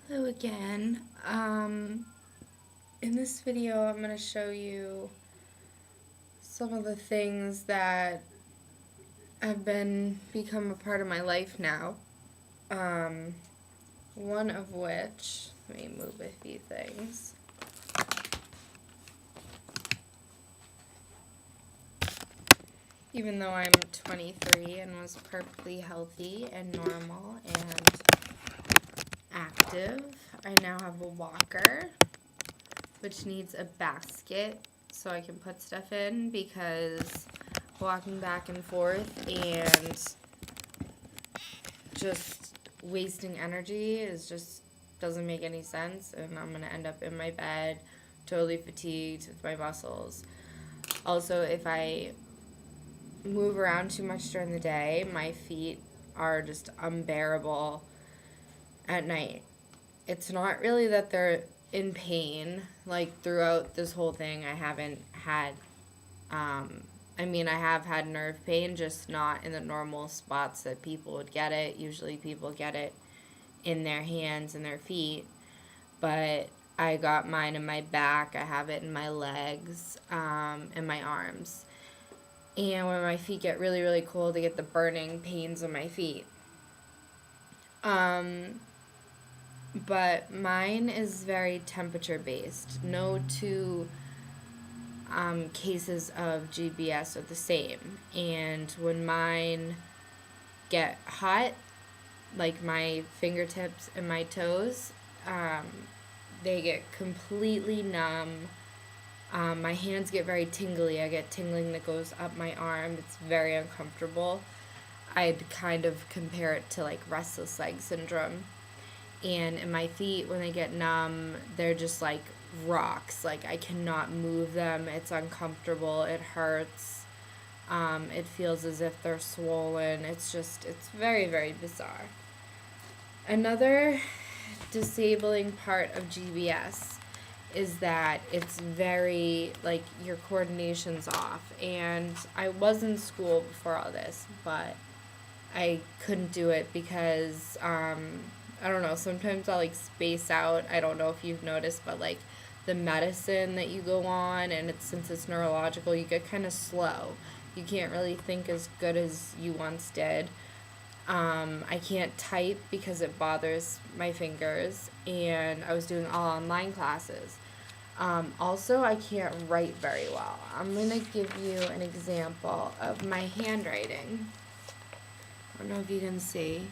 Hello again. In this video, I'm going to show you some of the things that have become a part of my life now. One of which, let me move a few things. Even though I'm 23 and was perfectly healthy and normal and active, I now have a walker, which needs a basket so I can put stuff in, because walking back and forth and just wasting energy doesn't make any sense, and I'm gonna end up in my bed totally fatigued with my muscles. Also, if I move around too much during the day, my feet are just unbearable at night. It's not really that they're in pain. Like, throughout this whole thing, I haven't had, I have had nerve pain, just not in the normal spots that people would get it. Usually people get it in their hands and their feet, but I got mine in my back, I have it in my legs, and my arms. And when my feet get really, really cold, I get the burning pains in my feet. But mine is very temperature based. No two cases of GBS are the same. And when mine get hot, like my fingertips and my toes, they get completely numb. My hands get very tingly. I get tingling that goes up my arm. It's very uncomfortable. I'd kind of compare it to like restless leg syndrome. And in my feet, when they get numb, they're just like rocks. Like, I cannot move them. It's uncomfortable. It hurts. It feels as if they're swollen. It's very, very bizarre. Another disabling part of GBS is that it's very, like, your coordination's off. And I was in school before all this, but I couldn't do it because, I don't know, sometimes I'll, like, space out. I don't know if you've noticed, but, like, the medicine that you go on, and since it's neurological, you get kind of slow. You can't really think as good as you once did. I can't type because it bothers my fingers, and I was doing all online classes. Also, I can't write very well. I'm going to give you an example of my handwriting. I don't know if you can see.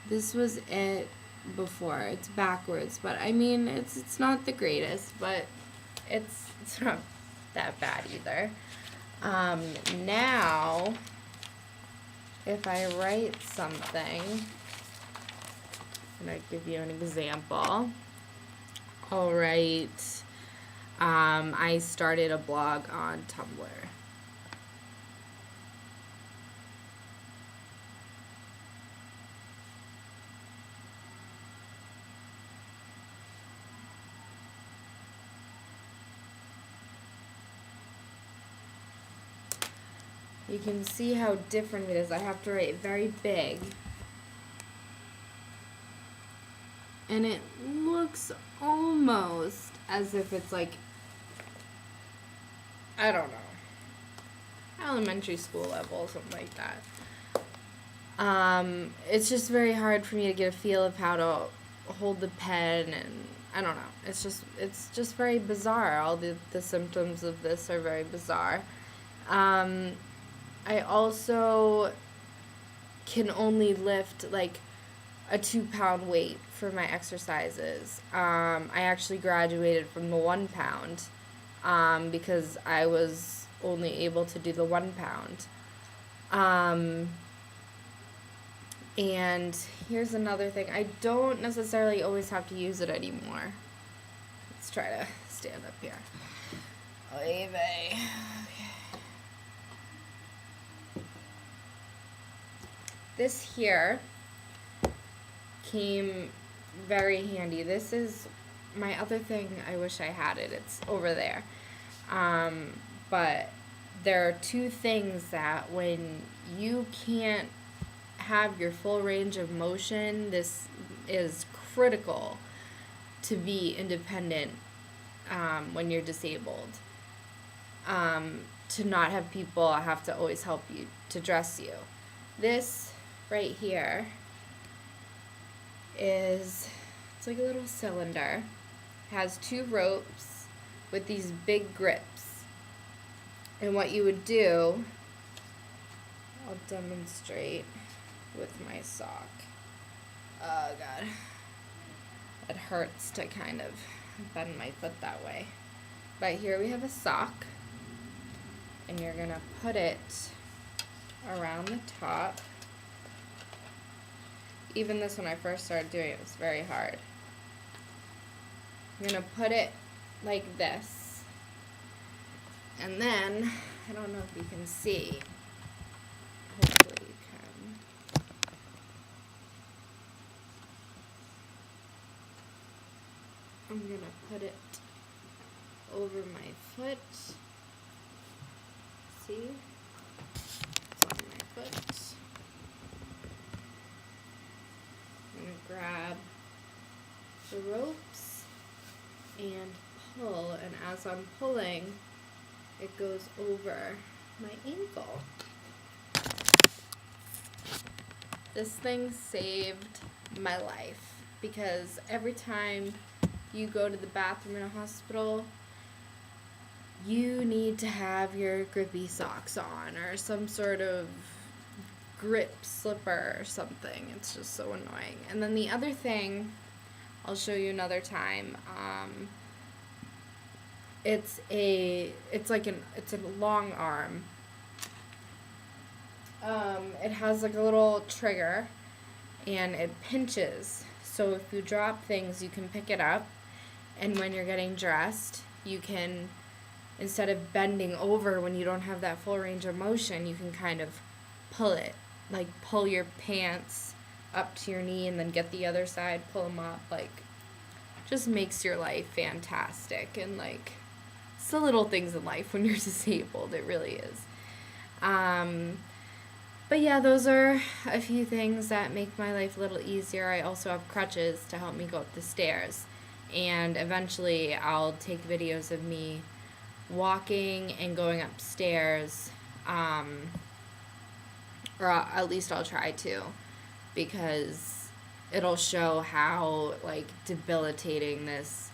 This was it before. It's backwards, but I mean, it's not the greatest, but it's not that bad either. Now, if I write something, I'm going to give you an example. All right. I started a blog on Tumblr. You can see how different it is. I have to write very big. And it looks almost as if it's like, I don't know, elementary school level, something like that. It's just very hard for me to get a feel of how to hold the pen, and I don't know. It's just very bizarre. All the symptoms of this are very bizarre. I also can only lift like a 2-pound weight for my exercises. I actually graduated from the 1 pound because I was only able to do the 1 pound. And here's another thing. I don't necessarily always have to use it anymore. Let's try to stand up here. Oy vey. Okay. This here came very handy. This is my other thing. I wish I had it. It's over there. But there are two things that when you can't have your full range of motion, this is critical to be independent when you're disabled. To not have people have to always help you to dress you. This right here it's like a little cylinder. It has 2 ropes with these big grips. And what you would do, I'll demonstrate with my sock. Oh God. It hurts to kind of bend my foot that way. But here we have a sock. And you're gonna put it around the top. Even this, when I first started doing it, was very hard. I'm gonna put it like this. And then, I don't know if you can see. Hopefully you can. I'm gonna put it over my foot. See? It's on my foot. I'm gonna grab the ropes and pull, and as I'm pulling, it goes over my ankle. This thing saved my life because every time you go to the bathroom in a hospital, you need to have your grippy socks on or some sort of grip slipper or something. It's just so annoying. And then the other thing, I'll show you another time. It's a long arm. It has like a little trigger and it pinches. So if you drop things, you can pick it up, and when you're getting dressed, you can, instead of bending over when you don't have that full range of motion, you can kind of pull it. Like pull your pants up to your knee and then get the other side, pull them up. Like, just makes your life fantastic. And like, it's the little things in life when you're disabled. It really is. But yeah, those are a few things that make my life a little easier. I also have crutches to help me go up the stairs. And eventually I'll take videos of me walking and going upstairs, or at least I'll try to, because it'll show how like debilitating this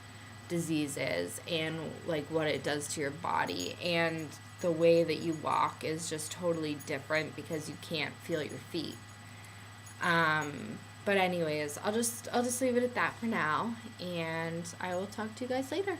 disease is and like what it does to your body, and the way that you walk is just totally different because you can't feel your feet. But anyways, I'll just leave it at that for now, and I will talk to you guys later.